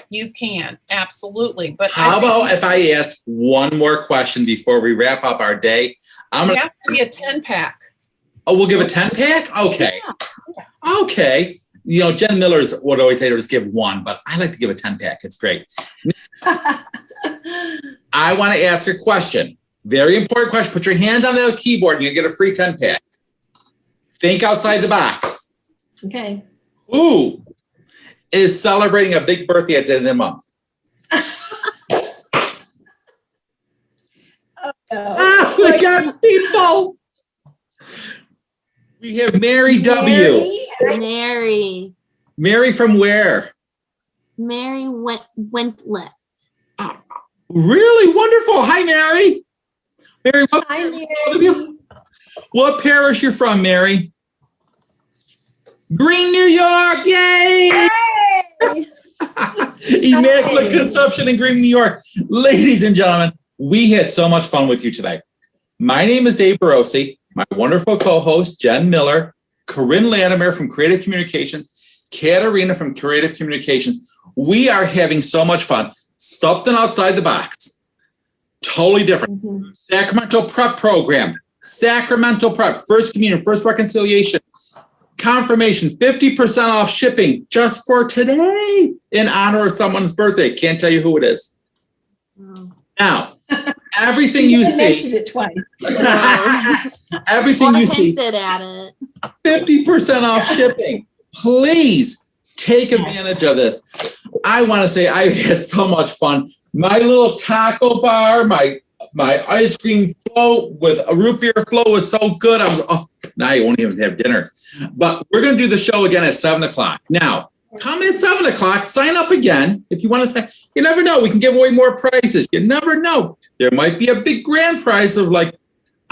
You can, absolutely. But how about if I ask one more question before we wrap up our day? It has to be a 10-pack. Oh, we'll give a 10-pack? Okay. Yeah. Okay. You know, Jen Miller's would always say to just give one, but I like to give a 10-pack. It's great. I want to ask a question. Very important question. Put your hands on the keyboard and you get a free 10-pack. Think outside the box. Okay. Who is celebrating a big birthday at the end of the month? We got people. We have Mary W. Mary from where? Mary Wentlet. Really wonderful. Hi, Mary. Mary, Hi, Mary. What parish you're from, Mary? Green, New York. Yay! Immaculate Conception in Green, New York. Ladies and gentlemen, we had so much fun with you today. My name is Dave Barossi. My wonderful co-host, Jen Miller, Corinne Latimer from Creative Communications, Katarina from Creative Communications. We are having so much fun. Something outside the box. Totally different. Mm-hmm. Sacramental Prep Program. Sacramental Prep. First Communion, First Reconciliation. Confirmation, 50% off shipping just for today in honor of someone's birthday. Can't tell you who it is. Oh. Now, everything you see. Mentioned it twice. Everything you see. At it. 50% off shipping. Please take advantage of this. I want to say I had so much fun. My little taco bar, my ice cream float with a root beer float was so good. Now you won't even have dinner. But we're going to do the show again at 7:00. Now, come at 7:00. Sign up again if you want to say. You never know. We can give away more prizes. You never know. There might be a big grand prize of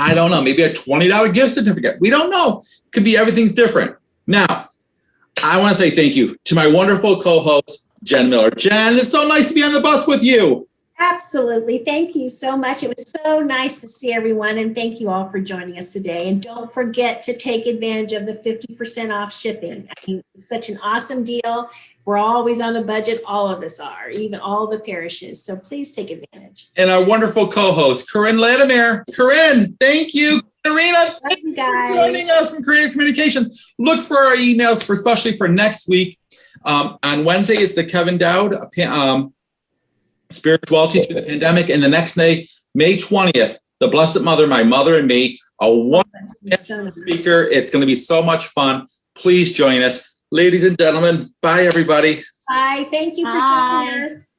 I don't know, maybe a $20 gift certificate. We don't know. Could be everything's different. Now, I want to say thank you to my wonderful co-host, Jen Miller. Jen, it's so nice to be on the bus with you. Absolutely. Thank you so much. It was so nice to see everyone, and thank you all for joining us today. And don't forget to take advantage of the 50% off shipping. I mean, it's such an awesome deal. We're always on a budget. All of us are, even all the parishes. So please take advantage. And our wonderful co-host, Corinne Latimer. Corinne, thank you. Irina, thank you for joining us from Creative Communication. Look for our emails, especially for next week. On Wednesday, it's the Kevin Dowd Spirituality Through the Pandemic. And the next day, May 20th, the Blessed Mother, My Mother and Me, a wonderful speaker. It's going to be so much fun. Please join us. Ladies and gentlemen, bye, everybody. Bye. Thank you for joining us.